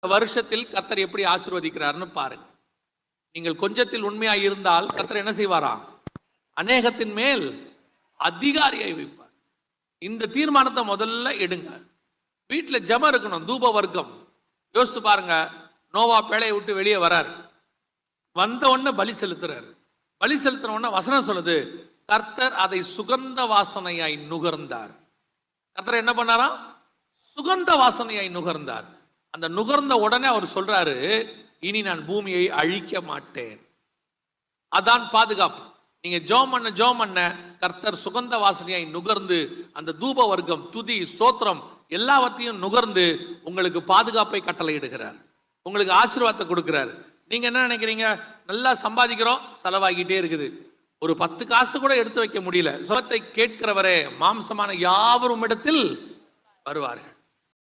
வருஷத்தில் கர்த்தர் எப்படி ஆசீர்வதிக்கிறார்னு பாருங்க. நீங்கள் கொஞ்சத்தில் உண்மையாக இருந்தால் கர்த்தர் என்ன செய்வாராம்? அநேகத்தின் மேல் அதிகாரியை வைப்பார். இந்த தீர்மானத்தை முதல்ல எடுங்க. வீட்டில் ஜெபம் இருக்கணும், தூப வர்க்கம். யோசிச்சு பாருங்க, நோவா பேழையை விட்டு வெளியே வரார், வந்த உடனே பலி செலுத்துறாரு. பலி செலுத்தின உடனே வசனம் சொல்லுது, கர்த்தர் அதை சுகந்த வாசனையாய் நுகர்ந்தார். கர்த்தர் என்ன பண்ணாராம்? சுகந்த வாசனையாய் நுகர்ந்தார். அந்த நுகர்ந்த உடனே அவர் சொல்றாரு, இனி நான் பூமியை அழிக்க மாட்டேன். அதான் பாதுகாப்பு. நீங்க ஜெபம் பண்ண கர்த்தர் சுகந்த வாசனையாய் நுகர்ந்து அந்த தூப வர்க்கம், துதி, ஸ்தோத்திரம் எல்லாவற்றையும் நுகர்ந்து உங்களுக்கு பாதுகாப்பை கட்டளையிடுகிறார், உங்களுக்கு ஆசீர்வாதத்தை கொடுக்கிறார். நீங்க என்ன நினைக்கிறீங்க? நல்லா சம்பாதிக்கிறோம், செலவாகிட்டே இருக்குது, ஒரு 10 காசு கூட எடுத்து வைக்க முடியல. சுகத்தை கேட்கிறவரே மாம்சமான யாவரும் இடத்தில் வருவார்கள்.